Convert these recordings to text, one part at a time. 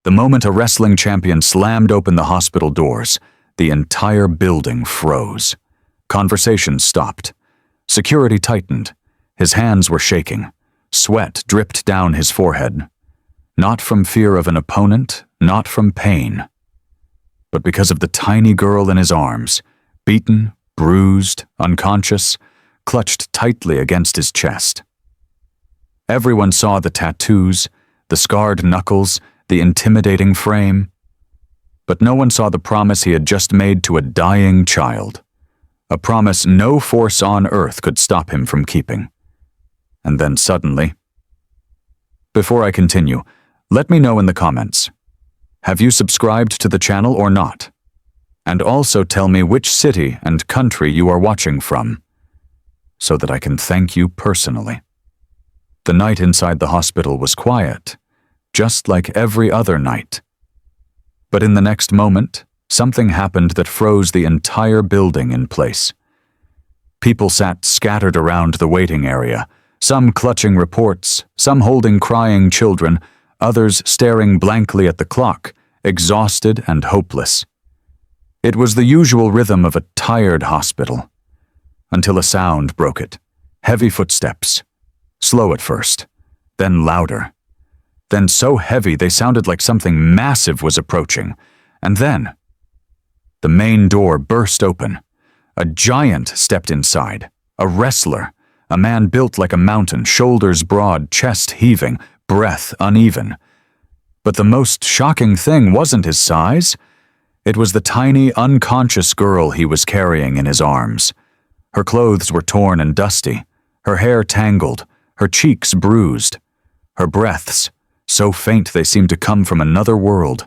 The moment a wrestling champion slammed open the hospital doors, the entire building froze. Conversation stopped. Security tightened. His hands were shaking. Sweat dripped down his forehead. Not from fear of an opponent, not from pain, but because of the tiny girl in his arms, beaten, bruised, unconscious, clutched tightly against his chest. Everyone saw the tattoos, the scarred knuckles, the intimidating frame, but no one saw the promise he had just made to a dying child, a promise no force on earth could stop him from keeping. And then suddenly... Before I continue, let me know in the comments. Have you subscribed to the channel or not? And also tell me which city and country you are watching from, so that I can thank you personally. The night inside the hospital was quiet, just like every other night. But in the next moment, something happened that froze the entire building in place. People sat scattered around the waiting area, some clutching reports, some holding crying children, others staring blankly at the clock, exhausted and hopeless. It was the usual rhythm of a tired hospital, until a sound broke it. Heavy footsteps. Slow at first, then louder. Then so heavy they sounded like something massive was approaching. And then, the main door burst open. A giant stepped inside. A wrestler. A man built like a mountain, shoulders broad, chest heaving, breath uneven. But the most shocking thing wasn't his size. It was the tiny, unconscious girl he was carrying in his arms. Her clothes were torn and dusty, her hair tangled, her cheeks bruised, her breaths so faint they seemed to come from another world.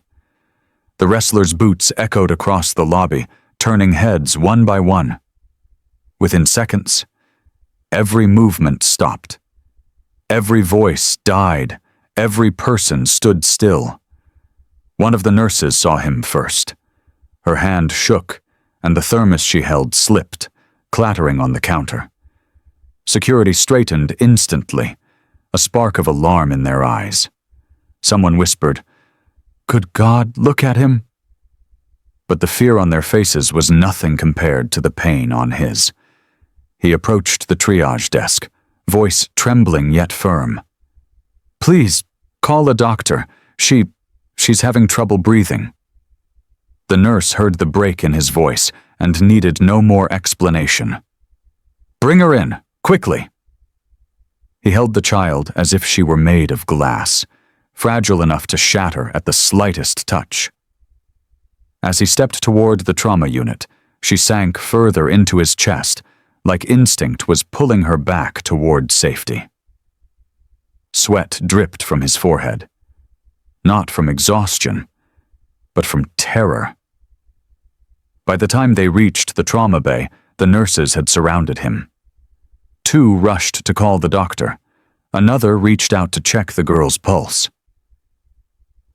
The wrestler's boots echoed across the lobby, turning heads one by one. Within seconds, every movement stopped. Every voice died. Every person stood still. One of the nurses saw him first. Her hand shook, and the thermos she held slipped, clattering on the counter. Security straightened instantly, a spark of alarm in their eyes. Someone whispered, "Good God, look at him!" But the fear on their faces was nothing compared to the pain on his. He approached the triage desk, voice trembling yet firm. "Please, call a doctor. She's having trouble breathing." The nurse heard the break in his voice and needed no more explanation. "Bring her in, quickly." He held the child as if she were made of glass, fragile enough to shatter at the slightest touch. As he stepped toward the trauma unit, she sank further into his chest, like instinct was pulling her back toward safety. Sweat dripped from his forehead, not from exhaustion, but from terror. By the time they reached the trauma bay, the nurses had surrounded him. Two rushed to call the doctor. Another reached out to check the girl's pulse.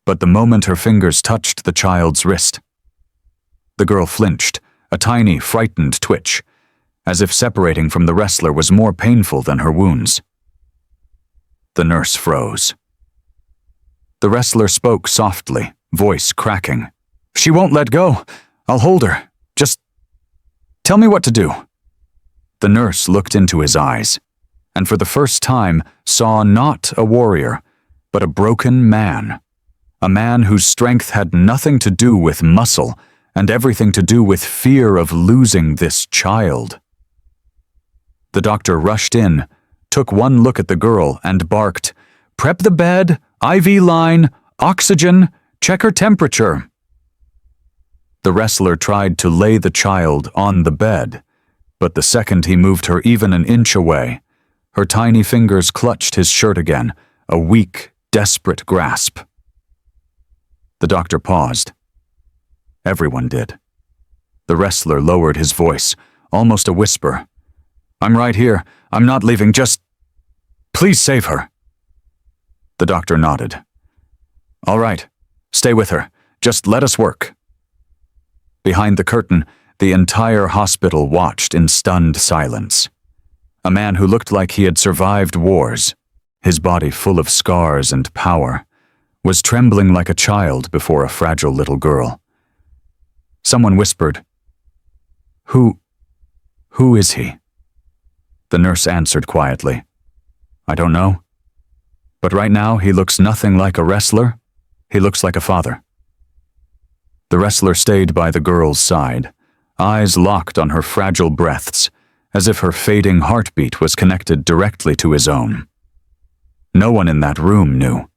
But the moment her fingers touched the child's wrist, the girl flinched, a tiny, frightened twitch, as if separating from the wrestler was more painful than her wounds. The nurse froze. The wrestler spoke softly, voice cracking. "She won't let go. I'll hold her. Just tell me what to do." The nurse looked into his eyes, and for the first time saw not a warrior, but a broken man. A man whose strength had nothing to do with muscle and everything to do with fear of losing this child. The doctor rushed in, took one look at the girl, and barked, "Prep the bed, IV line, oxygen, check her temperature." The wrestler tried to lay the child on the bed, but the second he moved her even an inch away, her tiny fingers clutched his shirt again, a weak, desperate grasp. The doctor paused. Everyone did. The wrestler lowered his voice, almost a whisper. "I'm right here. I'm not leaving. Just... please save her." The doctor nodded. "All right. Stay with her. Just let us work." Behind the curtain, the entire hospital watched in stunned silence. A man who looked like he had survived wars, his body full of scars and power, was trembling like a child before a fragile little girl. Someone whispered, Who is he?" The nurse answered quietly, "I don't know. But right now he looks nothing like a wrestler. He looks like a father." The wrestler stayed by the girl's side, eyes locked on her fragile breaths, as if her fading heartbeat was connected directly to his own. No one in that room knew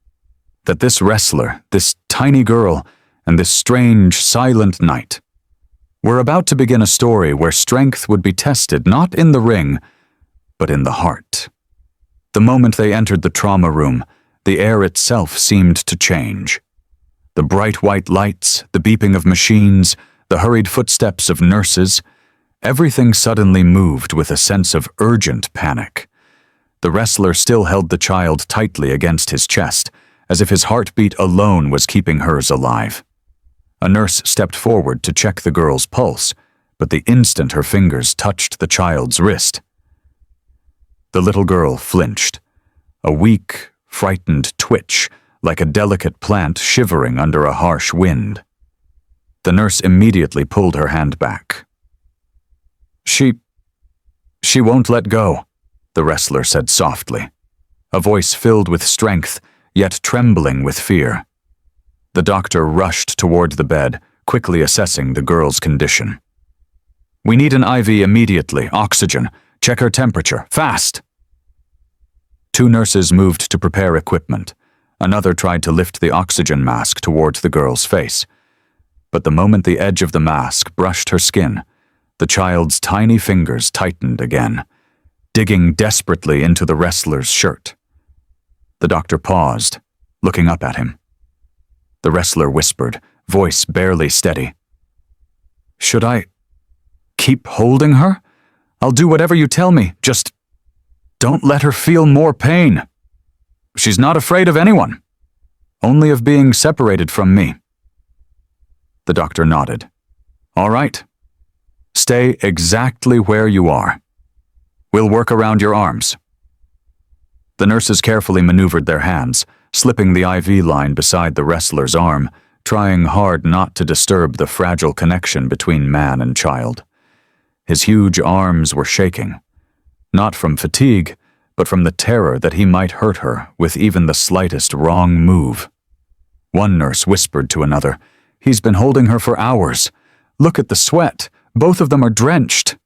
that this wrestler, this tiny girl, and this strange, silent night were about to begin a story where strength would be tested not in the ring, but in the heart. The moment they entered the trauma room, the air itself seemed to change. The bright white lights, the beeping of machines, the hurried footsteps of nurses, everything suddenly moved with a sense of urgent panic. The wrestler still held the child tightly against his chest, as if his heartbeat alone was keeping hers alive. A nurse stepped forward to check the girl's pulse, but the instant her fingers touched the child's wrist, the little girl flinched, a weak, frightened twitch, like a delicate plant shivering under a harsh wind. The nurse immediately pulled her hand back. She won't let go," the wrestler said softly, a voice filled with strength, yet trembling with fear. The doctor rushed toward the bed, quickly assessing the girl's condition. "We need an IV immediately, oxygen. Check her temperature, fast!" Two nurses moved to prepare equipment. Another tried to lift the oxygen mask toward the girl's face. But the moment the edge of the mask brushed her skin, the child's tiny fingers tightened again, digging desperately into the wrestler's shirt. The doctor paused, looking up at him. The wrestler whispered, voice barely steady, "Should I keep holding her? I'll do whatever you tell me, just don't let her feel more pain. She's not afraid of anyone, only of being separated from me." The doctor nodded. "All right. Stay exactly where you are. We'll work around your arms." The nurses carefully maneuvered their hands, slipping the IV line beside the wrestler's arm, trying hard not to disturb the fragile connection between man and child. His huge arms were shaking, not from fatigue, but from the terror that he might hurt her with even the slightest wrong move. One nurse whispered to another, "He's been holding her for hours. Look at the sweat. Both of them are drenched."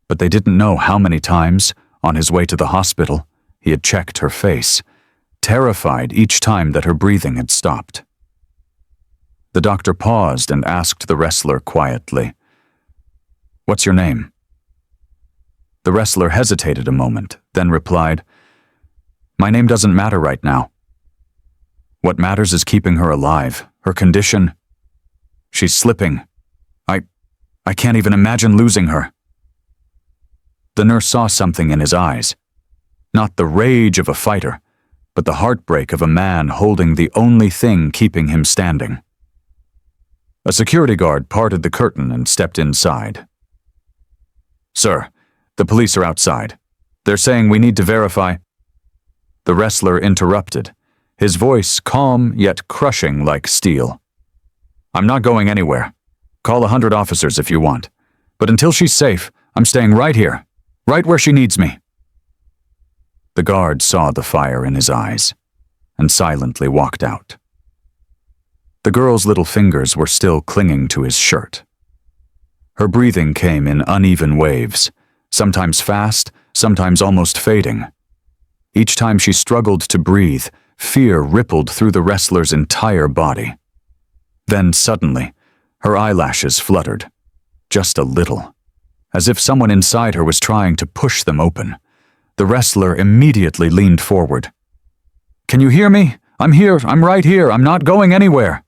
But they didn't know how many times, on his way to the hospital, he had checked her face, terrified each time that her breathing had stopped. The doctor paused and asked the wrestler quietly, "What's your name?" The wrestler hesitated a moment, then replied, "My name doesn't matter right now. What matters is keeping her alive, her condition. She's slipping. I can't even imagine losing her." The nurse saw something in his eyes, not the rage of a fighter, but the heartbreak of a man holding the only thing keeping him standing. A security guard parted the curtain and stepped inside. "Sir, the police are outside. They're saying we need to verify." The wrestler interrupted, his voice calm yet crushing like steel. "I'm not going anywhere. Call 100 officers if you want. But until she's safe, I'm staying right here, right where she needs me." The guard saw the fire in his eyes and silently walked out. The girl's little fingers were still clinging to his shirt. Her breathing came in uneven waves, sometimes fast, sometimes almost fading. Each time she struggled to breathe, fear rippled through the wrestler's entire body. Then suddenly, her eyelashes fluttered, just a little, as if someone inside her was trying to push them open. The wrestler immediately leaned forward. "Can you hear me? I'm here, I'm right here, I'm not going anywhere."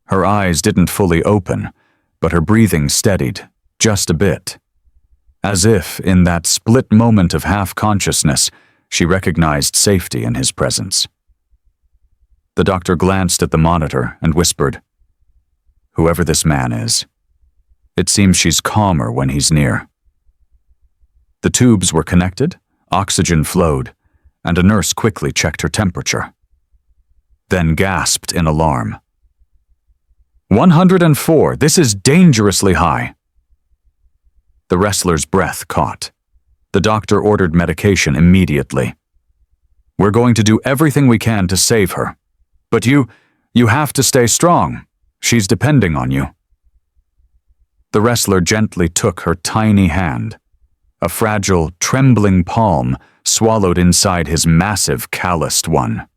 Her eyes didn't fully open, but her breathing steadied, just a bit. As if, in that split moment of half-consciousness, she recognized safety in his presence. The doctor glanced at the monitor and whispered, "Whoever this man is, it seems she's calmer when he's near." The tubes were connected, oxygen flowed, and a nurse quickly checked her temperature. then gasped in alarm. 104. This is dangerously high. The wrestler's breath caught. The doctor ordered medication immediately. We're going to do everything we can to save her. But you have to stay strong. She's depending on you. The wrestler gently took her tiny hand. A fragile, trembling palm swallowed inside his massive, calloused one.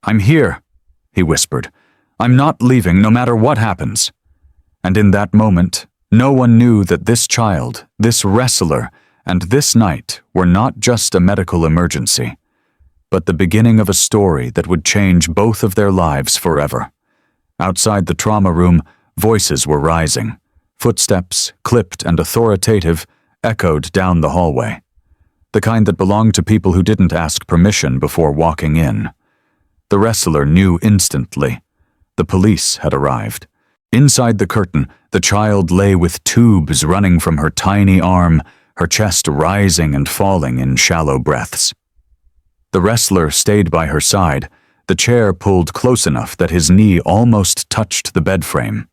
I'm here, he whispered. I'm not leaving no matter what happens. And in that moment, no one knew that this child, this wrestler, and this night were not just a medical emergency, but the beginning of a story that would change both of their lives forever. Outside the trauma room, voices were rising. Footsteps, clipped and authoritative, echoed down the hallway. The kind that belonged to people who didn't ask permission before walking in. The wrestler knew instantly. The police had arrived. Inside the curtain, the child lay with tubes running from her tiny arm, her chest rising and falling in shallow breaths. The wrestler stayed by her side, the chair pulled close enough that his knee almost touched the bed frame.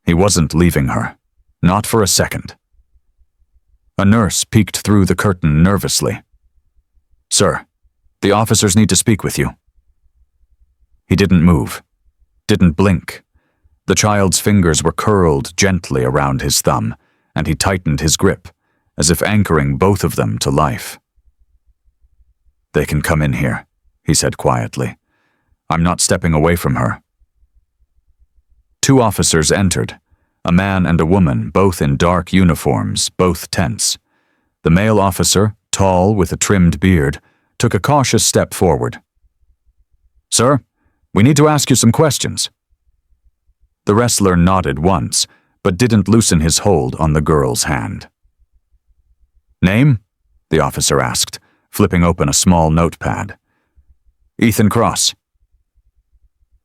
He wasn't leaving her, not for a second. A nurse peeked through the curtain nervously. Sir, the officers need to speak with you. He didn't move, didn't blink. The child's fingers were curled gently around his thumb, and he tightened his grip, as if anchoring both of them to life. They can come in here, he said quietly. I'm not stepping away from her. 2 officers entered, a man and a woman, both in dark uniforms, both tense. The male officer, tall with a trimmed beard, took a cautious step forward. Sir, we need to ask you some questions. The wrestler nodded once, but didn't loosen his hold on the girl's hand. Name? The officer asked, flipping open a small notepad. Ethan Cross.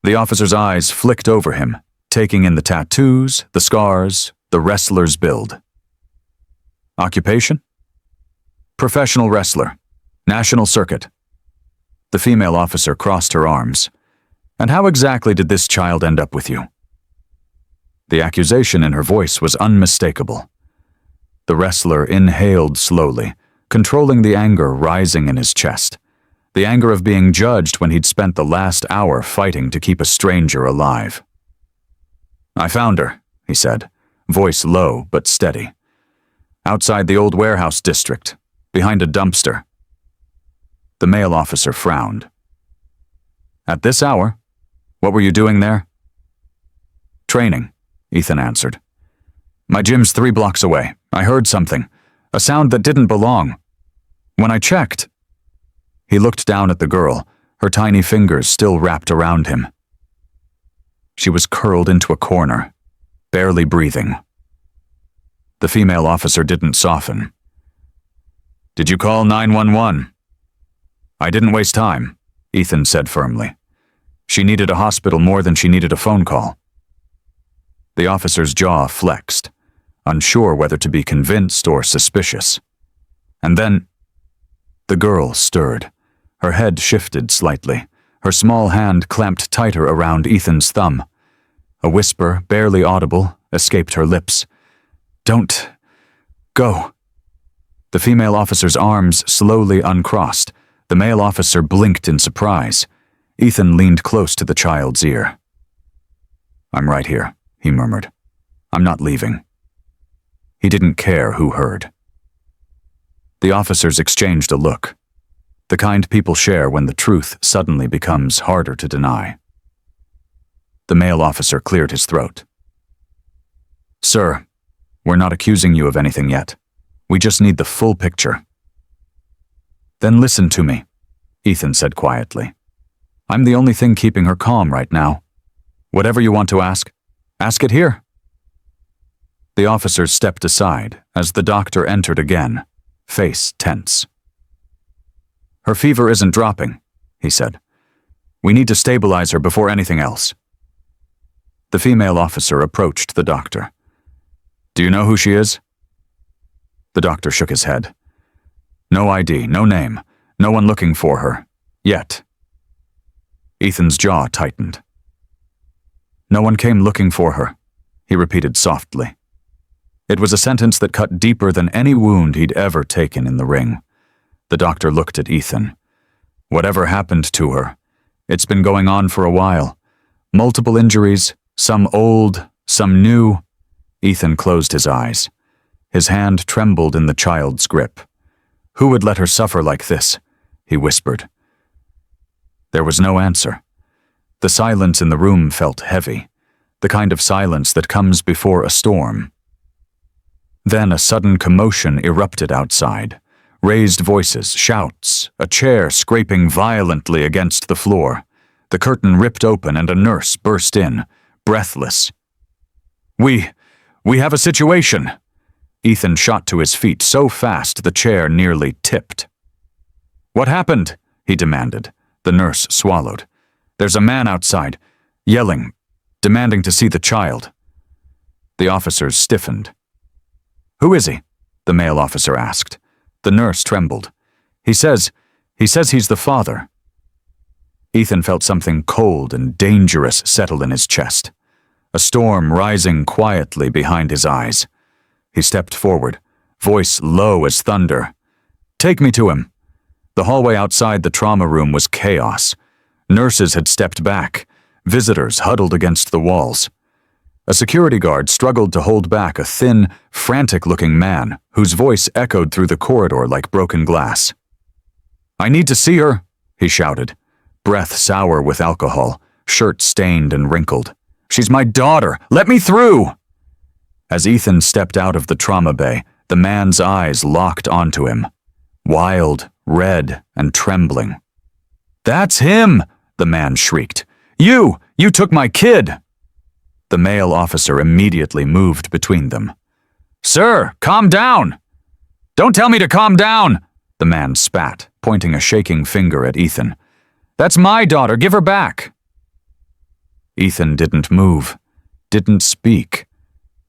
The officer's eyes flicked over him, taking in the tattoos, the scars, the wrestler's build. Occupation? Professional wrestler. National circuit. The female officer crossed her arms. And how exactly did this child end up with you? The accusation in her voice was unmistakable. The wrestler inhaled slowly, controlling the anger rising in his chest. The anger of being judged when he'd spent the last hour fighting to keep a stranger alive. I found her, he said, voice low but steady. Outside the old warehouse district, behind a dumpster. The male officer frowned. At this hour? What were you doing there? Training, Ethan answered. My gym's 3 blocks away. I heard something, a sound that didn't belong. When I checked, he looked down at the girl, her tiny fingers still wrapped around him. She was curled into a corner, barely breathing. The female officer didn't soften. Did you call 911? I didn't waste time, Ethan said firmly. She needed a hospital more than she needed a phone call. The officer's jaw flexed, unsure whether to be convinced or suspicious. And then, the girl stirred. Her head shifted slightly, her small hand clamped tighter around Ethan's thumb. A whisper, barely audible, escaped her lips. Don't go. The female officer's arms slowly uncrossed. The male officer blinked in surprise. Ethan leaned close to the child's ear. I'm right here, he murmured. I'm not leaving. He didn't care who heard. The officers exchanged a look, the kind people share when the truth suddenly becomes harder to deny. The male officer cleared his throat. Sir, we're not accusing you of anything yet. We just need the full picture. Then listen to me, Ethan said quietly. I'm the only thing keeping her calm right now. Whatever you want to ask it here. The officers stepped aside as the doctor entered again, face tense. Her fever isn't dropping, he said. We need to stabilize her before anything else. The female officer approached the doctor. Do you know who she is? The doctor shook his head. No ID, no name, no one looking for her, yet. Ethan's jaw tightened. "No one came looking for her," he repeated softly. It was a sentence that cut deeper than any wound he'd ever taken in the ring. The doctor looked at Ethan. "Whatever happened to her, it's been going on for a while. Multiple injuries, some old, some new." Ethan closed his eyes. His hand trembled in the child's grip. "Who would let her suffer like this?" he whispered. There was no answer. The silence in the room felt heavy, the kind of silence that comes before a storm. Then a sudden commotion erupted outside. Raised voices, shouts, a chair scraping violently against the floor. The curtain ripped open and a nurse burst in, breathless. We have a situation." Ethan shot to his feet so fast the chair nearly tipped. "What happened?" he demanded. The nurse swallowed. "There's a man outside, yelling, demanding to see the child." The officers stiffened. "Who is he?" the male officer asked. The nurse trembled. He says he's the father." Ethan felt something cold and dangerous settle in his chest, a storm rising quietly behind his eyes. He stepped forward, voice low as thunder. "Take me to him." The hallway outside the trauma room was chaos. Nurses had stepped back, visitors huddled against the walls. A security guard struggled to hold back a thin, frantic-looking man whose voice echoed through the corridor like broken glass. "I need to see her," he shouted, breath sour with alcohol, shirt stained and wrinkled. "She's my daughter! Let me through!" As Ethan stepped out of the trauma bay, the man's eyes locked onto him, wild, red, and trembling. "That's him!" the man shrieked. You took my kid!" The male officer immediately moved between them. "Sir, calm down!" "Don't tell me to calm down!" the man spat, pointing a shaking finger at Ethan. "That's my daughter, give her back!" Ethan didn't move, didn't speak.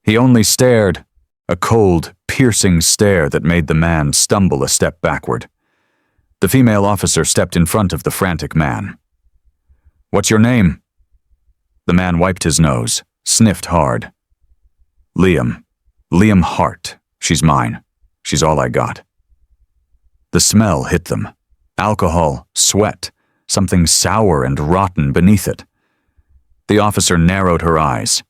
He only stared, a cold, piercing stare that made the man stumble a step backward. The female officer stepped in front of the frantic man. "What's your name?" The man wiped his nose, sniffed hard. Liam Hart. She's mine. She's all I got." The smell hit them. Alcohol, sweat, something sour and rotten beneath it. The officer narrowed her eyes.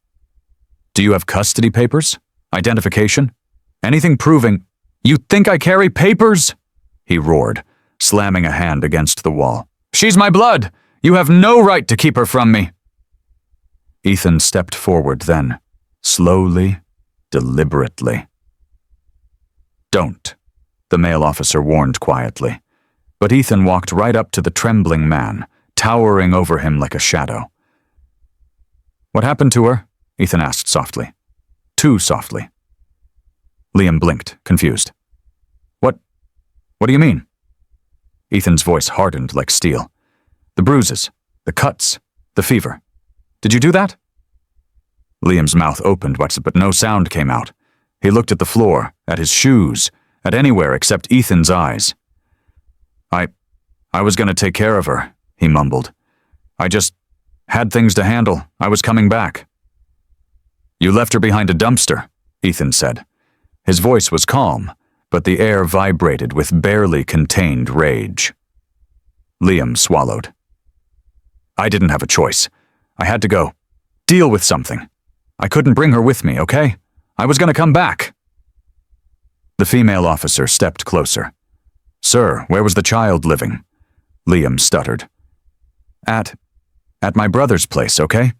"Do you have custody papers? Identification? Anything proving—" "You think I carry papers?" he roared, slamming a hand against the wall. "She's my blood! You have no right to keep her from me!" Ethan stepped forward then, slowly, deliberately. "Don't," the male officer warned quietly. But Ethan walked right up to the trembling man, towering over him like a shadow. "What happened to her?" Ethan asked softly. Too softly. Liam blinked, confused. What do you mean?" Ethan's voice hardened like steel. "The bruises, the cuts, the fever. Did you do that?" Liam's mouth opened, but no sound came out. He looked at the floor, at his shoes, at anywhere except Ethan's eyes. I was going to take care of her," he mumbled. "I just had things to handle. I was coming back." "You left her behind a dumpster," Ethan said. His voice was calm, but the air vibrated with barely contained rage. Liam swallowed. "I didn't have a choice. I had to go. Deal with something. I couldn't bring her with me, okay? I was going to come back." The female officer stepped closer. "Sir, where was the child living?" Liam stuttered. At my brother's place, okay?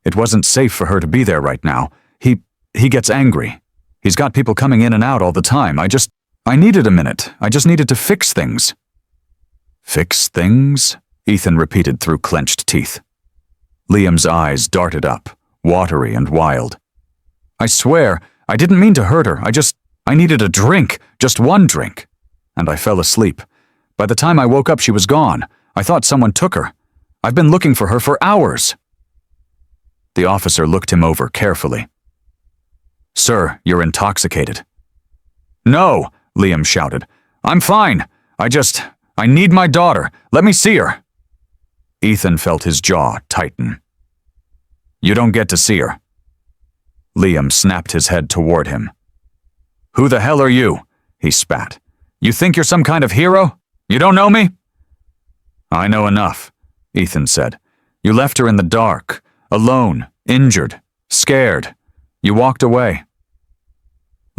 It wasn't safe for her to be there right now. He gets angry. He's got people coming in and out all the time. I needed a minute. I just needed to fix things." "Fix things?" Ethan repeated through clenched teeth. Liam's eyes darted up, watery and wild. "I swear, I didn't mean to hurt her. I needed a drink, just one drink. And I fell asleep. By the time I woke up, she was gone. I thought someone took her. I've been looking for her for hours." The officer looked him over carefully. "Sir, you're intoxicated." "No," Liam shouted. "I'm fine. I need my daughter. Let me see her." Ethan felt his jaw tighten. "You don't get to see her." Liam snapped his head toward him. "Who the hell are you?" he spat. "You think you're some kind of hero? You don't know me?" "I know enough," Ethan said. "You left her in the dark, alone, injured, scared. You walked away."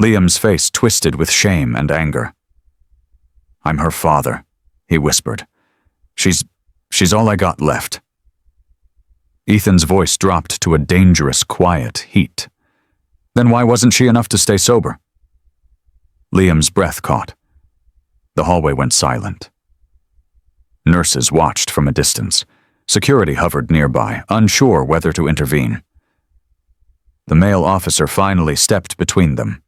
Liam's face twisted with shame and anger. "I'm her father," he whispered. She's all I got left." Ethan's voice dropped to a dangerous, quiet heat. "Then why wasn't she enough to stay sober?" Liam's breath caught. The hallway went silent. Nurses watched from a distance. Security hovered nearby, unsure whether to intervene. The male officer finally stepped between them.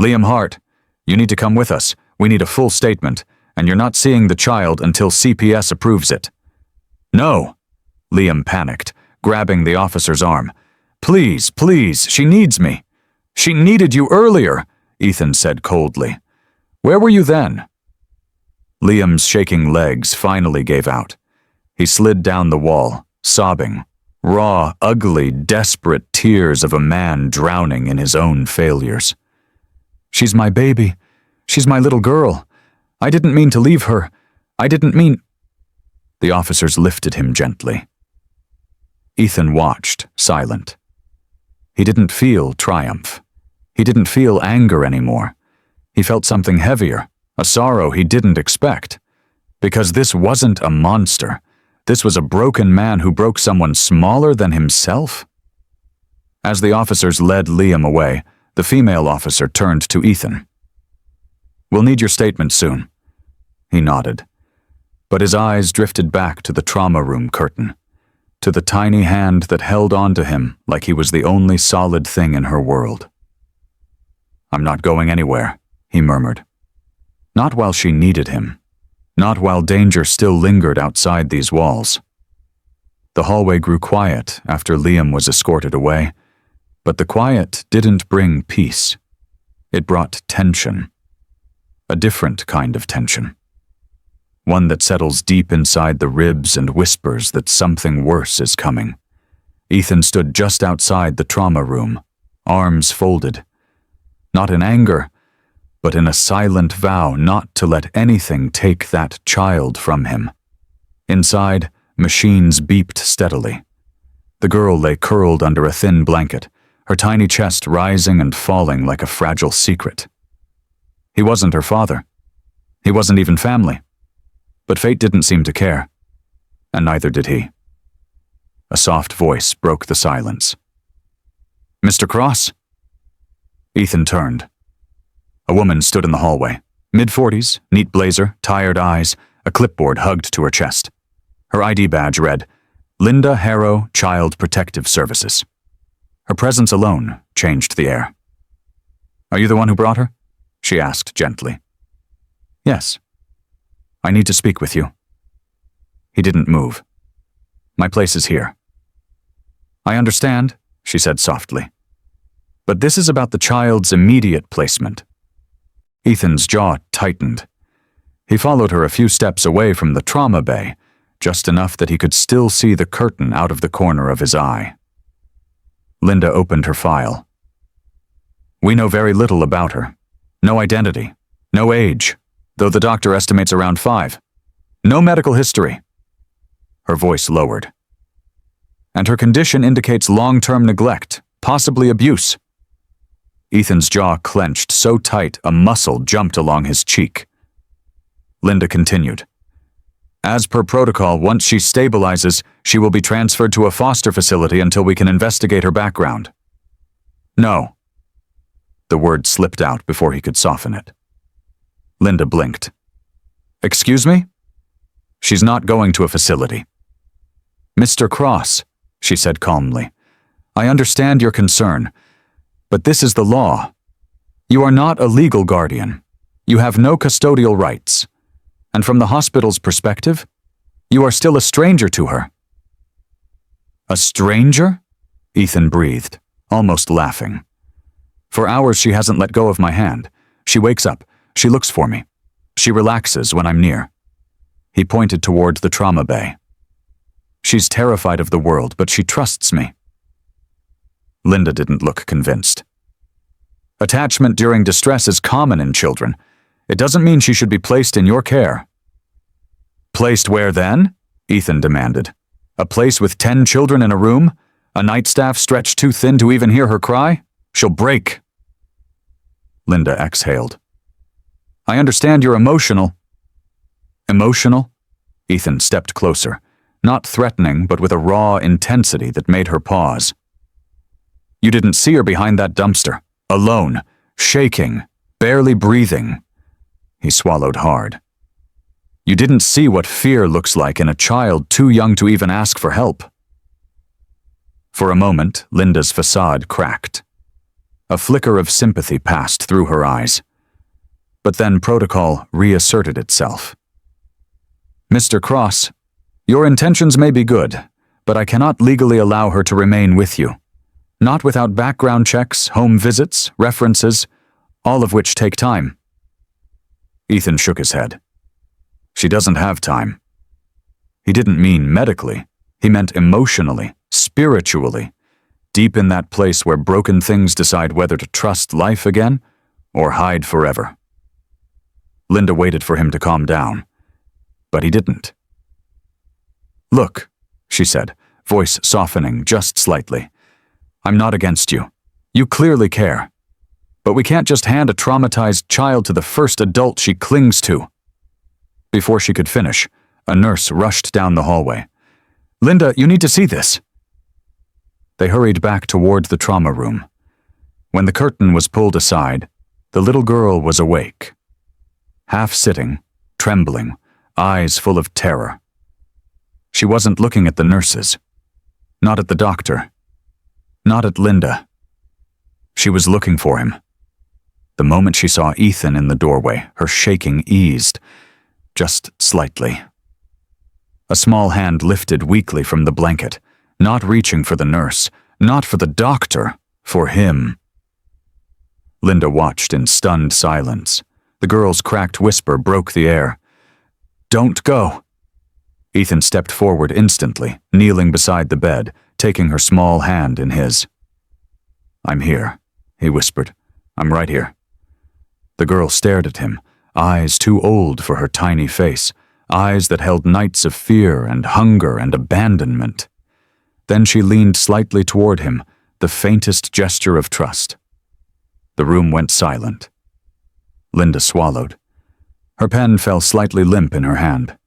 "Liam Hart, you need to come with us. We need a full statement, and you're not seeing the child until CPS approves it." "No!" Liam panicked, grabbing the officer's arm. Please, she needs me." "She needed you earlier," Ethan said coldly. "Where were you then?" Liam's shaking legs finally gave out. He slid down the wall, sobbing, raw, ugly, desperate tears of a man drowning in his own failures. "She's my baby. She's my little girl. I didn't mean to leave her. I didn't mean—" The officers lifted him gently. Ethan watched, silent. He didn't feel triumph. He didn't feel anger anymore. He felt something heavier, a sorrow he didn't expect. Because this wasn't a monster. This was a broken man who broke someone smaller than himself. As the officers led Liam away, the female officer turned to Ethan. "We'll need your statement soon." He nodded. But his eyes drifted back to the trauma room curtain, to the tiny hand that held on to him like he was the only solid thing in her world. "I'm not going anywhere," he murmured. Not while she needed him. Not while danger still lingered outside these walls. The hallway grew quiet after Liam was escorted away, but the quiet didn't bring peace. It brought tension. A different kind of tension. One that settles deep inside the ribs and whispers that something worse is coming. Ethan stood just outside the trauma room, arms folded. Not in anger, but in a silent vow not to let anything take that child from him. Inside, machines beeped steadily. The girl lay curled under a thin blanket, her tiny chest rising and falling like a fragile secret. He wasn't her father. He wasn't even family. But fate didn't seem to care, and neither did he. A soft voice broke the silence. "Mr. Cross?" Ethan turned. A woman stood in the hallway, mid-40s, neat blazer, tired eyes, a clipboard hugged to her chest. Her ID badge read, "Linda Harrow, Child Protective Services." Her presence alone changed the air. "Are you the one who brought her?" she asked gently. "Yes." "I need to speak with you." He didn't move. "My place is here." "I understand," she said softly. "But this is about the child's immediate placement." Ethan's jaw tightened. He followed her a few steps away from the trauma bay, just enough that he could still see the curtain out of the corner of his eye. Linda opened her file. "We know very little about her. No identity, no age, though the doctor estimates around 5. No medical history." Her voice lowered. "And her condition indicates long-term neglect, possibly abuse." Ethan's jaw clenched so tight a muscle jumped along his cheek. Linda continued. "As per protocol, once she stabilizes, she will be transferred to a foster facility until we can investigate her background." "No." The word slipped out before he could soften it. Linda blinked. "Excuse me?" "She's not going to a facility." "Mr. Cross," she said calmly, "I understand your concern, but this is the law. You are not a legal guardian. You have no custodial rights. And from the hospital's perspective, you are still a stranger to her." "A stranger?" Ethan breathed, almost laughing. "For hours she hasn't let go of my hand. She wakes up. She looks for me. She relaxes when I'm near." He pointed toward the trauma bay. She's terrified of the world, but she trusts me." Linda didn't look convinced. "Attachment during distress is common in children. It doesn't mean she should be placed in your care." "Placed where then?" Ethan demanded. "A place with 10 children in a room? A nightstaff stretched too thin to even hear her cry? She'll break." Linda exhaled. "I understand you're emotional." "Emotional?" Ethan stepped closer, not threatening but with a raw intensity that made her pause. "You didn't see her behind that dumpster, alone, shaking, barely breathing." He swallowed hard. "You didn't see what fear looks like in a child too young to even ask for help." For a moment, Linda's facade cracked. A flicker of sympathy passed through her eyes. But then protocol reasserted itself. "Mr. Cross, your intentions may be good, but I cannot legally allow her to remain with you. Not without background checks, home visits, references, all of which take time." Ethan shook his head. "She doesn't have time." He didn't mean medically. He meant emotionally, spiritually, deep in that place where broken things decide whether to trust life again or hide forever. Linda waited for him to calm down, but he didn't. "Look," she said, voice softening just slightly. "I'm not against you. You clearly care. But we can't just hand a traumatized child to the first adult she clings to." Before she could finish, a nurse rushed down the hallway. "Linda, you need to see this." They hurried back toward the trauma room. When the curtain was pulled aside, the little girl was awake. Half sitting, trembling, eyes full of terror. She wasn't looking at the nurses. Not at the doctor. Not at Linda. She was looking for him. The moment she saw Ethan in the doorway, her shaking eased, just slightly. A small hand lifted weakly from the blanket, not reaching for the nurse, not for the doctor, for him. Linda watched in stunned silence. The girl's cracked whisper broke the air. "Don't go." Ethan stepped forward instantly, kneeling beside the bed, taking her small hand in his. "I'm here," he whispered. "I'm right here." The girl stared at him, eyes too old for her tiny face, eyes that held nights of fear and hunger and abandonment. Then she leaned slightly toward him, the faintest gesture of trust. The room went silent. Linda swallowed. Her pen fell slightly limp in her hand.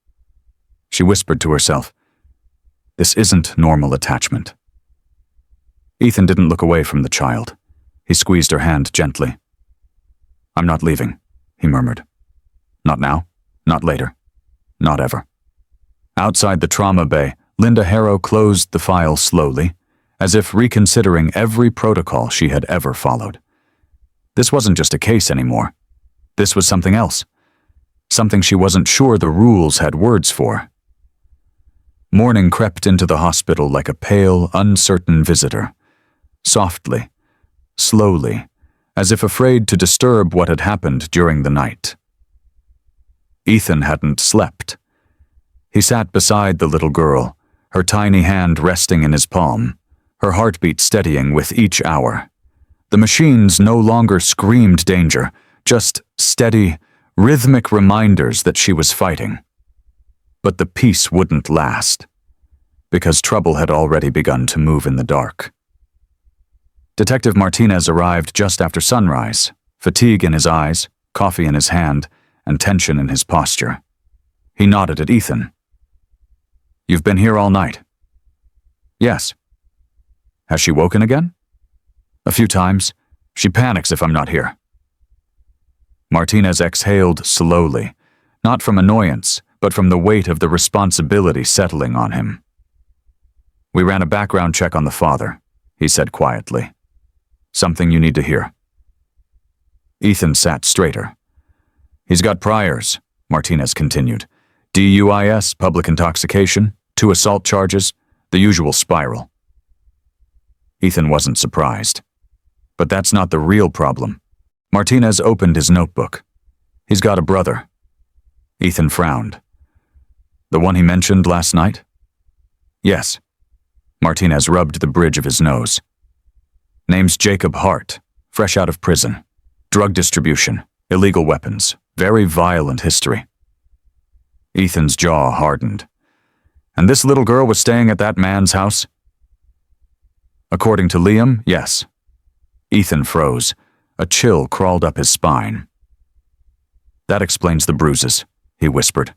She whispered to herself, "This isn't normal attachment." Ethan didn't look away from the child. He squeezed her hand gently. "I'm not leaving," he murmured. "Not now, not later, not ever." Outside the trauma bay, Linda Harrow closed the file slowly, as if reconsidering every protocol she had ever followed. This wasn't just a case anymore. This was something else. Something she wasn't sure the rules had words for. Morning crept into the hospital like a pale, uncertain visitor. Softly, slowly, as if afraid to disturb what had happened during the night. Ethan hadn't slept. He sat beside the little girl, her tiny hand resting in his palm, her heartbeat steadying with each hour. The machines no longer screamed danger, just steady, rhythmic reminders that she was fighting. But the peace wouldn't last, because trouble had already begun to move in the dark. Detective Martinez arrived just after sunrise, fatigue in his eyes, coffee in his hand, and tension in his posture. He nodded at Ethan. "You've been here all night?" "Yes." "Has she woken again?" "A few times. She panics if I'm not here." Martinez exhaled slowly, not from annoyance, but from the weight of the responsibility settling on him. "We ran a background check on the father," he said quietly. "Something you need to hear." Ethan sat straighter. "He's got priors," Martinez continued. "DUIS, public intoxication, 2 assault charges, the usual spiral." Ethan wasn't surprised. But that's not the real problem. Martinez opened his notebook. "He's got a brother." Ethan frowned. "The one he mentioned last night?" Yes. Martinez rubbed the bridge of his nose. Name's Jacob Hart, fresh out of prison. Drug distribution, illegal weapons, very violent history. Ethan's jaw hardened. And this little girl was staying at that man's house? According to Liam, yes. Ethan froze. A chill crawled up his spine. That explains the bruises, he whispered.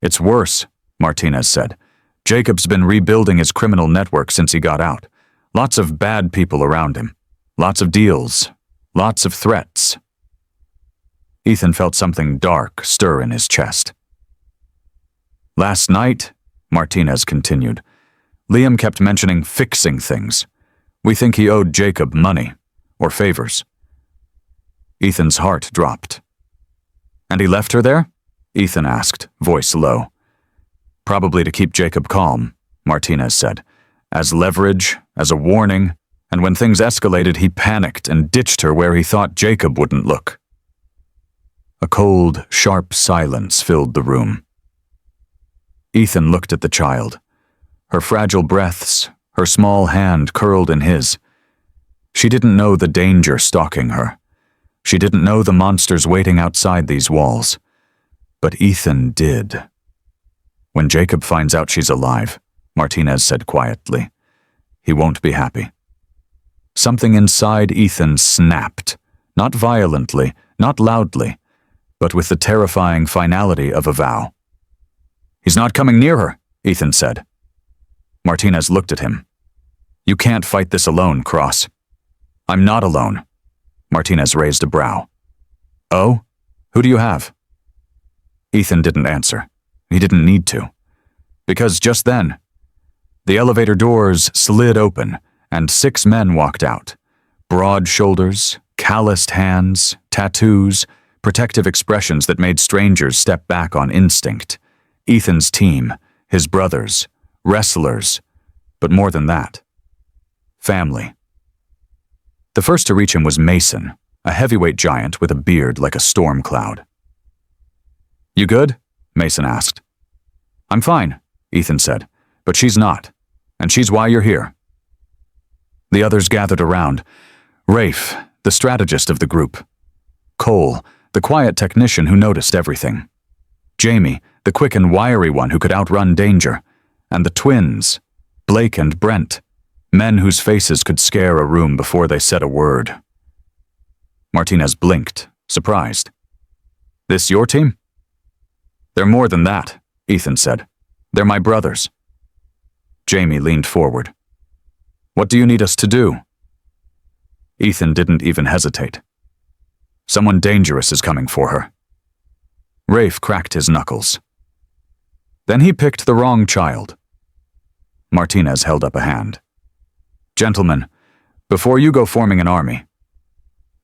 It's worse, Martinez said. Jacob's been rebuilding his criminal network since he got out. Lots of bad people around him. Lots of deals. Lots of threats. Ethan felt something dark stir in his chest. Last night, Martinez continued, Liam kept mentioning fixing things. We think he owed Jacob money, or favors. Ethan's heart dropped. And he left her there? Ethan asked, voice low. Probably to keep Jacob calm, Martinez said. As leverage, as a warning, and when things escalated, he panicked and ditched her where he thought Jacob wouldn't look. A cold, sharp silence filled the room. Ethan looked at the child. Her fragile breaths, her small hand curled in his. She didn't know the danger stalking her. She didn't know the monsters waiting outside these walls. But Ethan did. When Jacob finds out she's alive, Martinez said quietly, he won't be happy. Something inside Ethan snapped, not violently, not loudly, but with the terrifying finality of a vow. He's not coming near her, Ethan said. Martinez looked at him. You can't fight this alone, Cross. I'm not alone. Martinez raised a brow. Oh? Who do you have? Ethan didn't answer. He didn't need to. Because just then, the elevator doors slid open and 6 men walked out. Broad shoulders, calloused hands, tattoos, protective expressions that made strangers step back on instinct. Ethan's team, his brothers, wrestlers, but more than that. Family. The first to reach him was Mason, a heavyweight giant with a beard like a storm cloud. You good? Mason asked. I'm fine, Ethan said, but she's not, and she's why you're here. The others gathered around. Rafe, the strategist of the group. Cole, the quiet technician who noticed everything. Jamie, the quick and wiry one who could outrun danger. And the twins, Blake and Brent, men whose faces could scare a room before they said a word. Martinez blinked, surprised. This your team? They're more than that, Ethan said. They're my brothers. Jamie leaned forward. What do you need us to do? Ethan didn't even hesitate. Someone dangerous is coming for her. Rafe cracked his knuckles. Then he picked the wrong child. Martinez held up a hand. Gentlemen, before you go forming an army.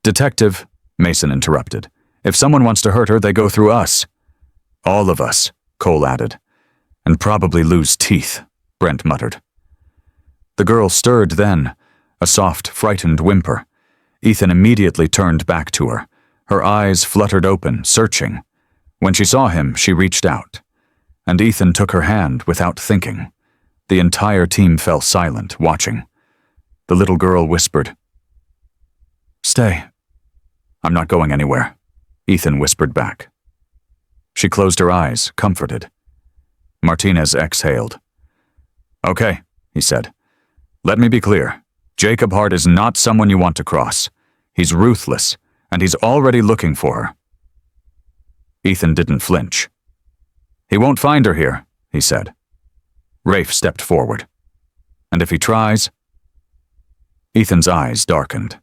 Detective, Mason interrupted. If someone wants to hurt her, they go through us. All of us, Cole added. And probably lose teeth, Brent muttered. The girl stirred then, a soft, frightened whimper. Ethan immediately turned back to her. Her eyes fluttered open, searching. When she saw him, she reached out. And Ethan took her hand without thinking. The entire team fell silent, watching. The little girl whispered, Stay. I'm not going anywhere, Ethan whispered back. She closed her eyes, comforted. Martinez exhaled. Okay, he said. Let me be clear. Jacob Hart is not someone you want to cross. He's ruthless, and he's already looking for her. Ethan didn't flinch. He won't find her here, he said. Rafe stepped forward. And if he tries? Ethan's eyes darkened.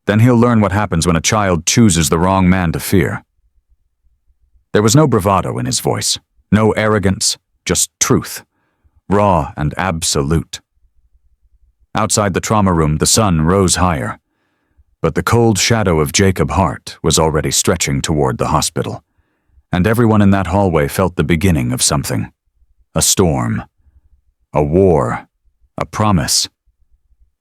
Then he'll learn what happens when a child chooses the wrong man to fear. There was no bravado in his voice, no arrogance, just truth, raw and absolute. Outside the trauma room, the sun rose higher, but the cold shadow of Jacob Hart was already stretching toward the hospital, and everyone in that hallway felt the beginning of something. A storm, a war, a promise.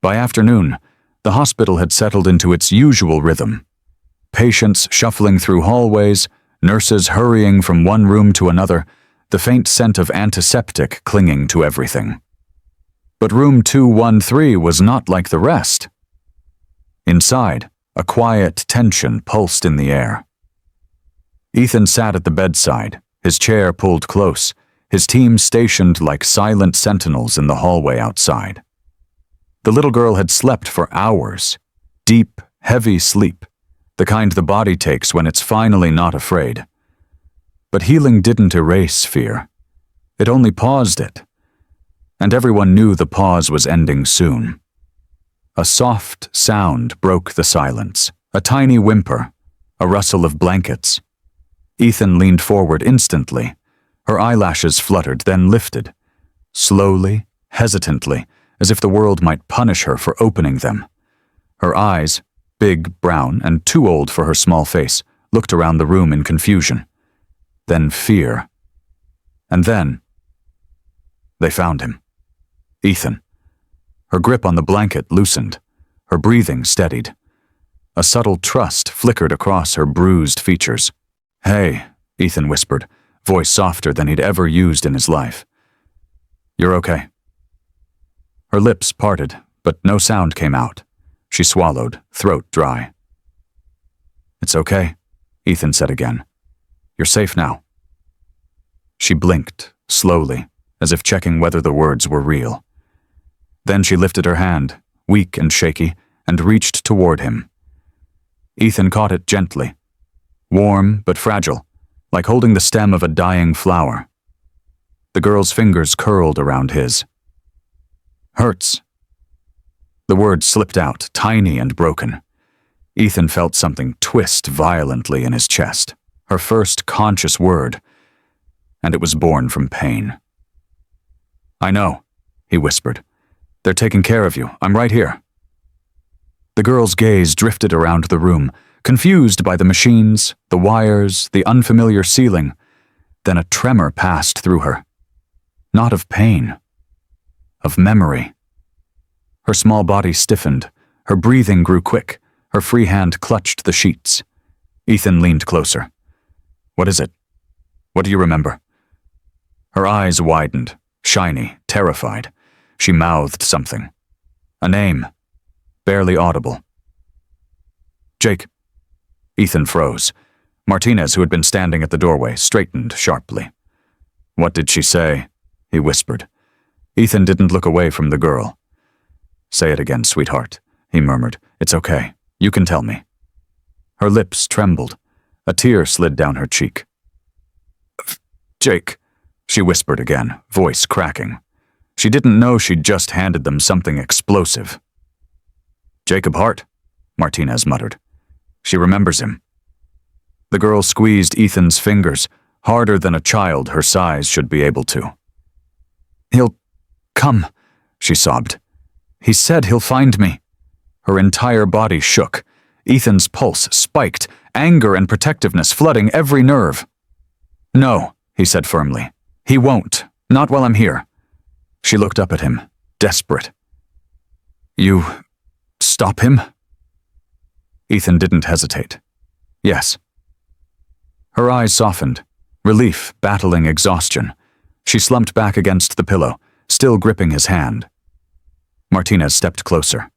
By afternoon, the hospital had settled into its usual rhythm. Patients shuffling through hallways, nurses hurrying from one room to another, the faint scent of antiseptic clinging to everything. But room 213 was not like the rest. Inside, a quiet tension pulsed in the air. Ethan sat at the bedside, his chair pulled close, his team stationed like silent sentinels in the hallway outside. The little girl had slept for hours, deep, heavy sleep, the kind the body takes when it's finally not afraid. But healing didn't erase fear. It only paused it. And everyone knew the pause was ending soon. A soft sound broke the silence, a tiny whimper, a rustle of blankets. Ethan leaned forward instantly. Her eyelashes fluttered, then lifted, slowly, hesitantly, as if the world might punish her for opening them. Her eyes, big, brown, and too old for her small face, looked around the room in confusion. Then fear. And then they found him. Ethan. Her grip on the blanket loosened. Her breathing steadied. A subtle trust flickered across her bruised features. "Hey," Ethan whispered, voice softer than he'd ever used in his life. "You're okay." Her lips parted, but no sound came out. She swallowed, throat dry. "It's okay," Ethan said again. "You're safe now." She blinked, slowly, as if checking whether the words were real. Then she lifted her hand, weak and shaky, and reached toward him. Ethan caught it gently, warm but fragile, like holding the stem of a dying flower. The girl's fingers curled around his. "Hurts." The words slipped out, tiny and broken. Ethan felt something twist violently in his chest, her first conscious word, and it was born from pain. "I know," he whispered. "They're taking care of you. I'm right here." The girl's gaze drifted around the room, confused by the machines, the wires, the unfamiliar ceiling. Then a tremor passed through her. Not of pain, of memory. Her small body stiffened, her breathing grew quick, her free hand clutched the sheets. Ethan leaned closer. "What is it? What do you remember?" Her eyes widened, shiny, terrified. She mouthed something. A name, barely audible. "Jake." Ethan froze. Martinez, who had been standing at the doorway, straightened sharply. "What did she say?" he whispered. Ethan didn't look away from the girl. "Say it again, sweetheart," he murmured. "It's okay. You can tell me." Her lips trembled. A tear slid down her cheek. "Jake," she whispered again, voice cracking. She didn't know she'd just handed them something explosive. "Jacob Hart," Martinez muttered. "She remembers him." The girl squeezed Ethan's fingers, harder than a child her size should be able to. "He'll come," she sobbed. "He said he'll find me." Her entire body shook. Ethan's pulse spiked, anger and protectiveness flooding every nerve. "No," he said firmly. "He won't. Not while I'm here." She looked up at him, desperate. "You stop him?" Ethan didn't hesitate. "Yes." Her eyes softened, relief battling exhaustion. She slumped back against the pillow, still gripping his hand. Martinez stepped closer.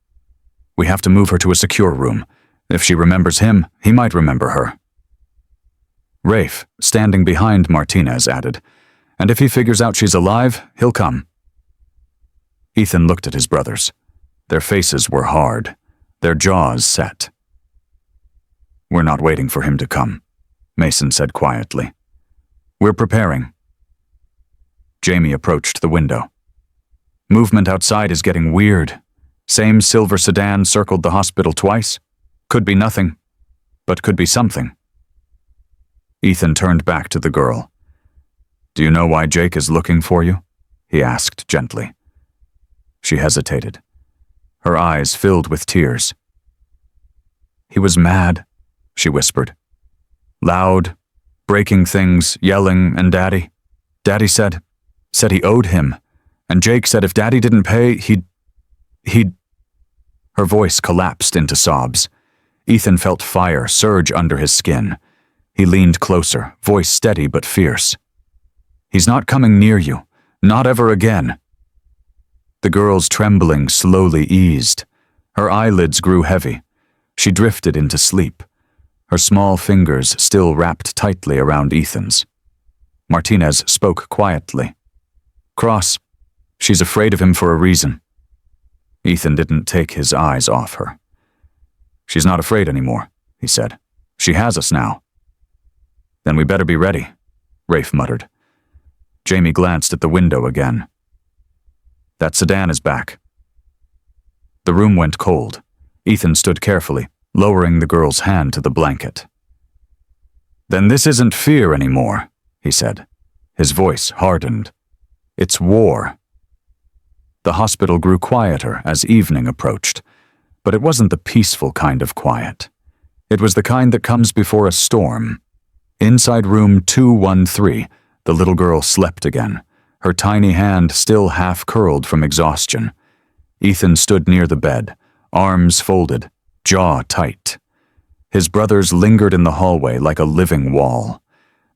"We have to move her to a secure room. If she remembers him, he might remember her." Rafe, standing behind Martinez, added, "And if he figures out she's alive, he'll come." Ethan looked at his brothers. Their faces were hard, their jaws set. "We're not waiting for him to come," Mason said quietly. "We're preparing." Jamie approached the window. "Movement outside is getting weird. Same silver sedan circled the hospital twice. Could be nothing, but could be something." Ethan turned back to the girl. "Do you know why Jake is looking for you?" he asked gently. She hesitated. Her eyes filled with tears. "He was mad," she whispered. "Loud, breaking things, yelling, and Daddy. Daddy said he owed him. And Jake said if Daddy didn't pay, he'd... Her voice collapsed into sobs. Ethan felt fire surge under his skin. He leaned closer, voice steady but fierce. He's not coming near you. Not ever again." The girl's trembling slowly eased. Her eyelids grew heavy. She drifted into sleep, her small fingers still wrapped tightly around Ethan's. Martinez spoke quietly. "Cross, she's afraid of him for a reason." Ethan didn't take his eyes off her. "She's not afraid anymore," he said. "She has us now." "Then we better be ready," Rafe muttered. Jamie glanced at the window again. "That sedan is back." The room went cold. Ethan stood carefully, lowering the girl's hand to the blanket. "Then this isn't fear anymore," he said. His voice hardened. "It's war." The hospital grew quieter as evening approached, but it wasn't the peaceful kind of quiet. It was the kind that comes before a storm. Inside room 213, the little girl slept again, her tiny hand still half curled from exhaustion. Ethan stood near the bed, arms folded, jaw tight. His brothers lingered in the hallway like a living wall.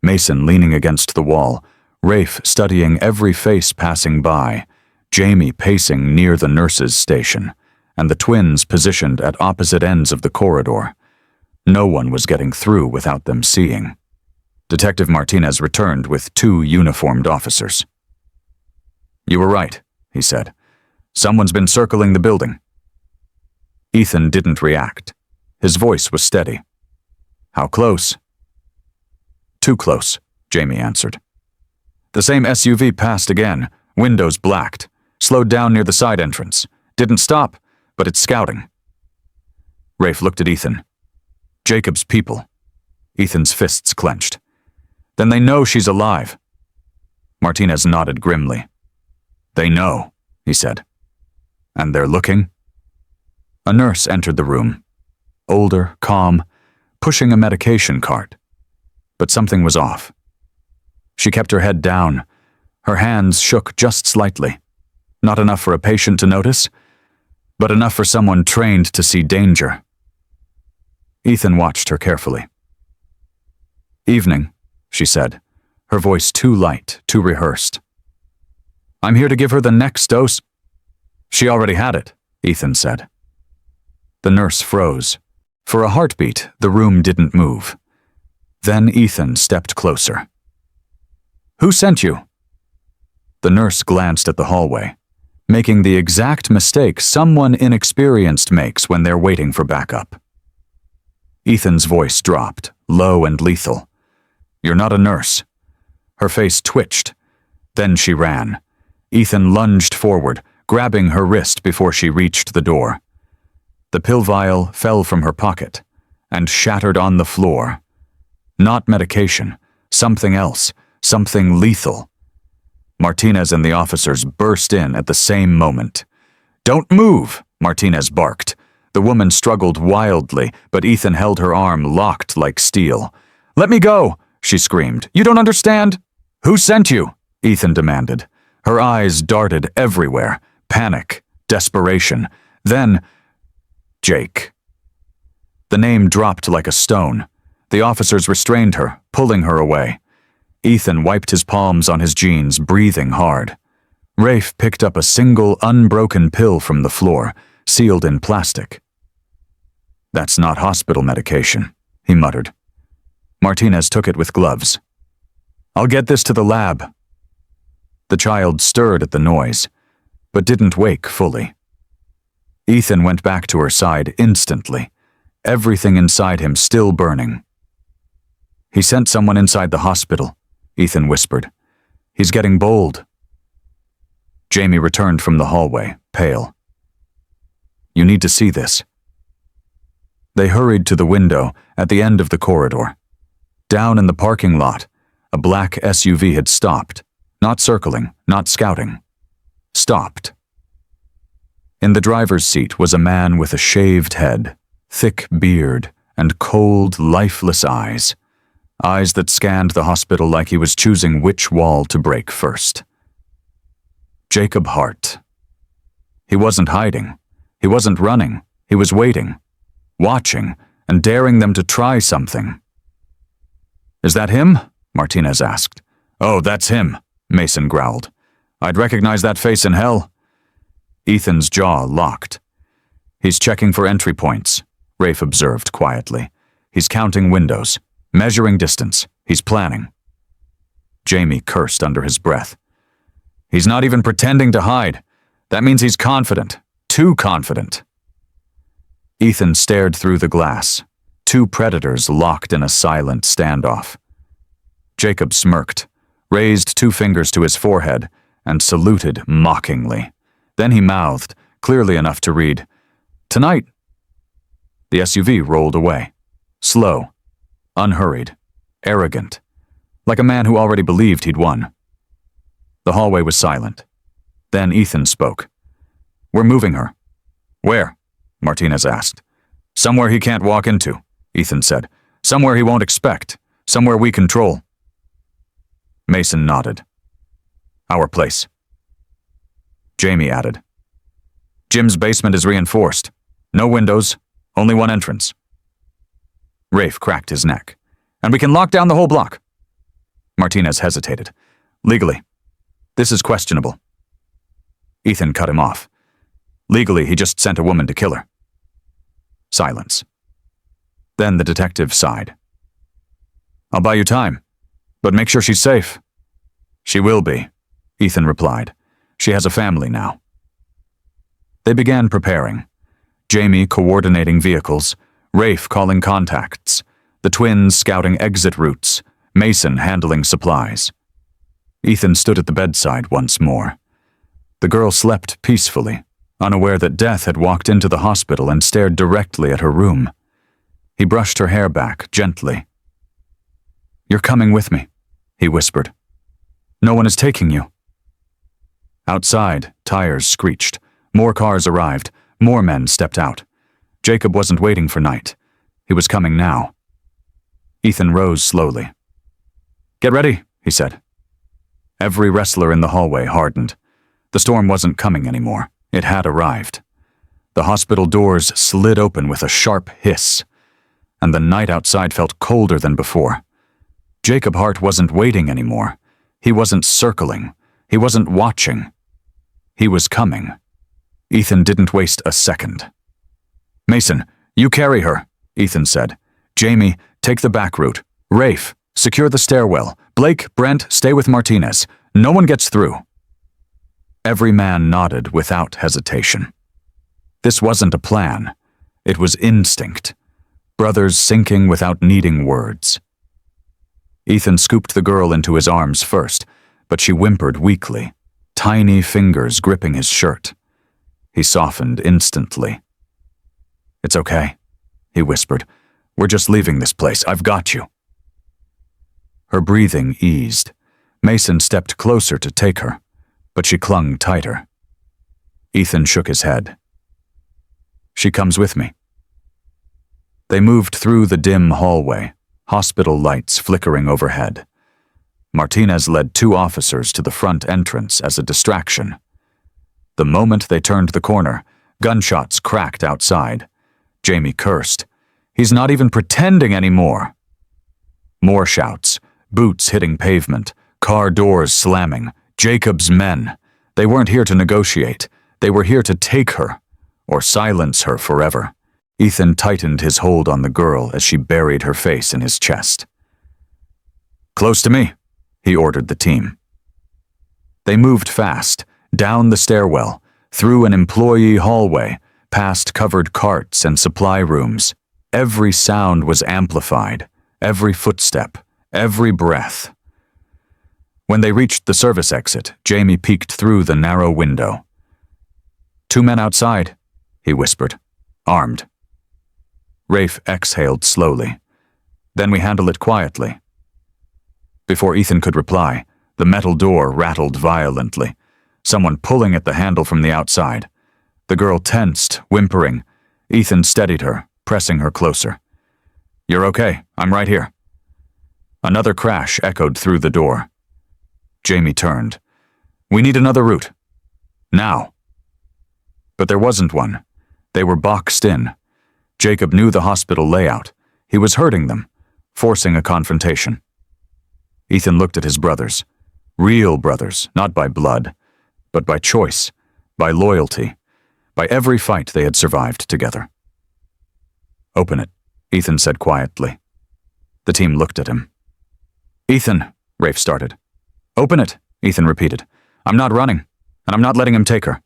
Mason leaning against the wall, Rafe studying every face passing by, Jamie pacing near the nurse's station, and the twins positioned at opposite ends of the corridor. No one was getting through without them seeing. Detective Martinez returned with 2 uniformed officers. "You were right," he said. "Someone's been circling the building." Ethan didn't react. His voice was steady. "How close?" "Too close," Jamie answered. "The same SUV passed again, windows blacked, slowed down near the side entrance. Didn't stop, but it's scouting." Rafe looked at Ethan. "Jacob's people." Ethan's fists clenched. "Then they know she's alive." Martinez nodded grimly. "They know," he said. "And they're looking?" A nurse entered the room. Older, calm, pushing a medication cart. But something was off. She kept her head down. Her hands shook just slightly. Not enough for a patient to notice, but enough for someone trained to see danger. Ethan watched her carefully. "Evening," she said, her voice too light, too rehearsed. "I'm here to give her the next dose." "She already had it," Ethan said. The nurse froze. For a heartbeat, the room didn't move. Then Ethan stepped closer. "Who sent you?" The nurse glanced at the hallway, making the exact mistake someone inexperienced makes when they're waiting for backup. Ethan's voice dropped, low and lethal. "You're not a nurse." Her face twitched. Then she ran. Ethan lunged forward, grabbing her wrist before she reached the door. The pill vial fell from her pocket and shattered on the floor. Not medication, something else, something lethal. Martinez and the officers burst in at the same moment. "Don't move," Martinez barked. The woman struggled wildly, but Ethan held her arm locked like steel. "Let me go," she screamed. "You don't understand." "Who sent you?" Ethan demanded. Her eyes darted everywhere, panic, desperation. Then, Jake. The name dropped like a stone. The officers restrained her, pulling her away. Ethan wiped his palms on his jeans, breathing hard. Rafe picked up a single unbroken pill from the floor, sealed in plastic. "That's not hospital medication," he muttered. Martinez took it with gloves. "I'll get this to the lab." The child stirred at the noise, but didn't wake fully. Ethan went back to her side instantly, everything inside him still burning. "He sent someone inside the hospital," Ethan whispered. "He's getting bold." Jamie returned from the hallway, pale. "You need to see this." They hurried to the window at the end of the corridor. Down in the parking lot, a black SUV had stopped, not circling, not scouting. Stopped. In the driver's seat was a man with a shaved head, thick beard, and cold, lifeless eyes. Eyes that scanned the hospital like he was choosing which wall to break first. Jacob Hart. He wasn't hiding. He wasn't running. He was waiting, watching, and daring them to try something. "Is that him?" Martinez asked. "Oh, that's him," Mason growled. "I'd recognize that face in hell." Ethan's jaw locked. "He's checking for entry points," Rafe observed quietly. "He's counting windows, measuring distance. He's planning." Jamie cursed under his breath. "He's not even pretending to hide. That means he's confident. Too confident." Ethan stared through the glass. Two predators locked in a silent standoff. Jacob smirked, raised two fingers to his forehead, and saluted mockingly. Then he mouthed, clearly enough to read, "Tonight." The SUV rolled away. Slow, unhurried, arrogant, like a man who already believed he'd won. The hallway was silent. Then Ethan spoke. "We're moving her." "Where?" Martinez asked. "Somewhere he can't walk into," Ethan said. "Somewhere he won't expect. Somewhere we control." Mason nodded. "Our place." Jamie added. "Jim's basement is reinforced. No windows, only one entrance." Rafe cracked his neck. "And we can lock down the whole block." Martinez hesitated. "Legally, this is questionable." Ethan cut him off. "Legally, he just sent a woman to kill her." Silence. Then the detective sighed. "I'll buy you time, but make sure she's safe." "She will be," Ethan replied. "She has a family now." They began preparing. Jamie coordinating vehicles, Rafe calling contacts, the twins scouting exit routes, Mason handling supplies. Ethan stood at the bedside once more. The girl slept peacefully, unaware that death had walked into the hospital and stared directly at her room. He brushed her hair back gently. "You're coming with me," he whispered. "No one is taking you." Outside, tires screeched. More cars arrived. More men stepped out. Jacob wasn't waiting for night. He was coming now. Ethan rose slowly. "Get ready," he said. Every wrestler in the hallway hardened. The storm wasn't coming anymore. It had arrived. The hospital doors slid open with a sharp hiss, and the night outside felt colder than before. Jacob Hart wasn't waiting anymore. He wasn't circling. He wasn't watching. He was coming. Ethan didn't waste a second. "Mason, you carry her," Ethan said. "Jamie, take the back route. Rafe, secure the stairwell. Blake, Brent, stay with Martinez. No one gets through." Every man nodded without hesitation. This wasn't a plan. It was instinct. Brothers syncing without needing words. Ethan scooped the girl into his arms first, but she whimpered weakly, tiny fingers gripping his shirt. He softened instantly. "It's okay," he whispered. "We're just leaving this place. I've got you." Her breathing eased. Mason stepped closer to take her, but she clung tighter. Ethan shook his head. "She comes with me." They moved through the dim hallway, hospital lights flickering overhead. Martinez led two officers to the front entrance as a distraction. The moment they turned the corner, gunshots cracked outside. Jamie cursed. "He's not even pretending anymore." More shouts, boots hitting pavement, car doors slamming. Jacob's men. They weren't here to negotiate. They were here to take her, or silence her forever. Ethan tightened his hold on the girl as she buried her face in his chest. "Close to me," he ordered the team. They moved fast, down the stairwell, through an employee hallway, past covered carts and supply rooms. Every sound was amplified, every footstep, every breath. When they reached the service exit, Jamie peeked through the narrow window. "Two men outside," he whispered, "armed." Rafe exhaled slowly. "Then we handle it quietly." Before Ethan could reply, the metal door rattled violently, someone pulling at the handle from the outside. The girl tensed, whimpering. Ethan steadied her, pressing her closer. "You're okay, I'm right here." Another crash echoed through the door. Jamie turned. "We need another route. Now." But there wasn't one. They were boxed in. Jacob knew the hospital layout. He was hurting them, forcing a confrontation. Ethan looked at his brothers. Real brothers, not by blood, but by choice, by loyalty, by every fight they had survived together. "Open it," Ethan said quietly. The team looked at him. "Ethan," Rafe started. "Open it," Ethan repeated. "I'm not running, and I'm not letting him take her."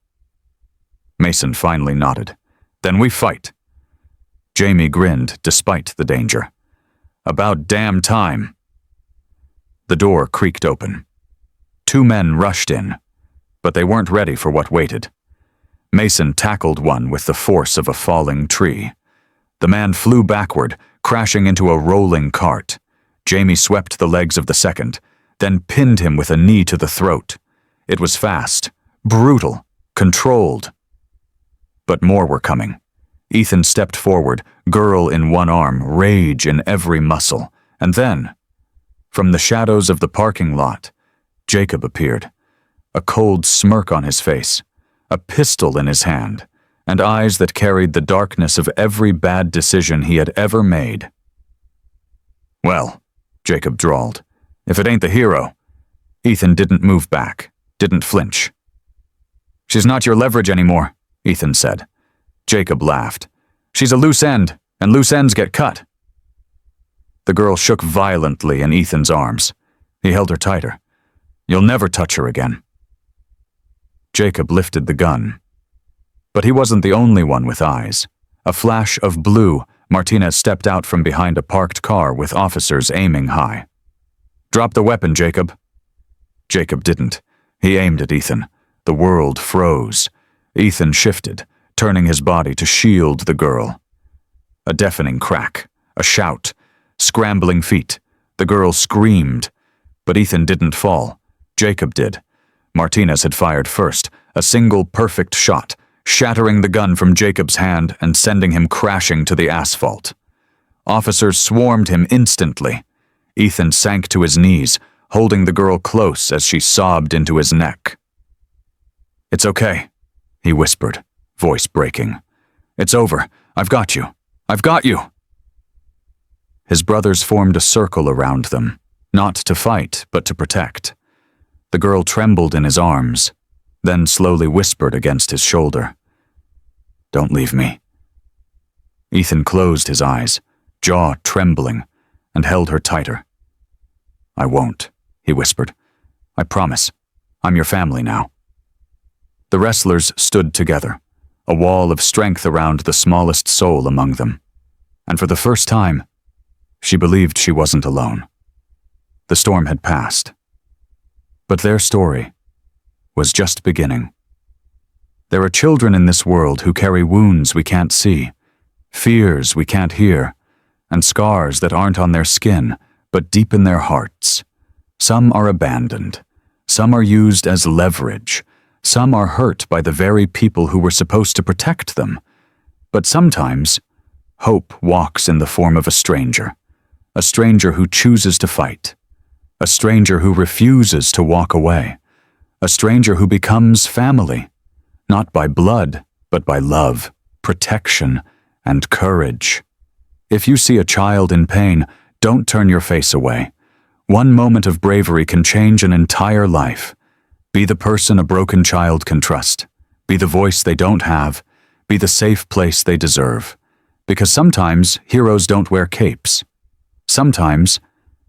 Mason finally nodded. "Then we fight." Jamie grinned despite the danger. "About damn time." The door creaked open. 2 men rushed in, but they weren't ready for what waited. Mason tackled one with the force of a falling tree. The man flew backward, crashing into a rolling cart. Jamie swept the legs of the second, then pinned him with a knee to the throat. It was fast, brutal, controlled. But more were coming. Ethan stepped forward, girl in one arm, rage in every muscle. And then, from the shadows of the parking lot, Jacob appeared, a cold smirk on his face, a pistol in his hand, and eyes that carried the darkness of every bad decision he had ever made. "Well," Jacob drawled, "if it ain't the hero." Ethan didn't move back, didn't flinch. "She's not your leverage anymore," Ethan said. Jacob laughed. "She's a loose end, and loose ends get cut." The girl shook violently in Ethan's arms. He held her tighter. "You'll never touch her again." Jacob lifted the gun. But he wasn't the only one with eyes. A flash of blue, Martinez stepped out from behind a parked car with officers aiming high. "Drop the weapon, Jacob." Jacob didn't. He aimed at Ethan. The world froze. Ethan shifted, turning his body to shield the girl. A deafening crack, a shout, scrambling feet. The girl screamed, but Ethan didn't fall. Jacob did. Martinez had fired first, a single perfect shot, shattering the gun from Jacob's hand and sending him crashing to the asphalt. Officers swarmed him instantly. Ethan sank to his knees, holding the girl close as she sobbed into his neck. "It's okay," he whispered, voice breaking. "It's over. I've got you. I've got you." His brothers formed a circle around them, not to fight, but to protect. The girl trembled in his arms, then slowly whispered against his shoulder, "Don't leave me." Ethan closed his eyes, jaw trembling, and held her tighter. "I won't," he whispered. "I promise. I'm your family now." The wrestlers stood together, a wall of strength around the smallest soul among them. And for the first time, she believed she wasn't alone. The storm had passed. But their story was just beginning. There are children in this world who carry wounds we can't see, fears we can't hear, and scars that aren't on their skin, but deep in their hearts. Some are abandoned. Some are used as leverage. Some are hurt by the very people who were supposed to protect them. But sometimes, hope walks in the form of a stranger who chooses to fight, a stranger who refuses to walk away, a stranger who becomes family, not by blood, but by love, protection, and courage. If you see a child in pain, don't turn your face away. One moment of bravery can change an entire life. Be the person a broken child can trust. Be the voice they don't have. Be the safe place they deserve. Because sometimes heroes don't wear capes. Sometimes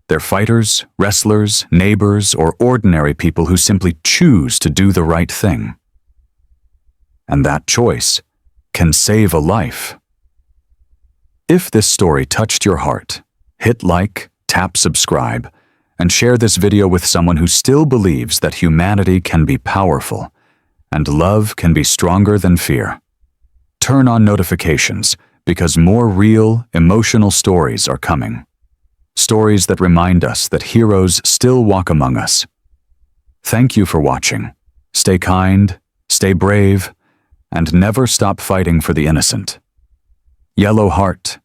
they're fighters, wrestlers, neighbors, or ordinary people who simply choose to do the right thing. And that choice can save a life. If this story touched your heart, hit like, tap subscribe, and share this video with someone who still believes that humanity can be powerful and love can be stronger than fear. Turn on notifications because more real, emotional stories are coming. Stories that remind us that heroes still walk among us. Thank you for watching. Stay kind, stay brave, and never stop fighting for the innocent. Yellow Heart,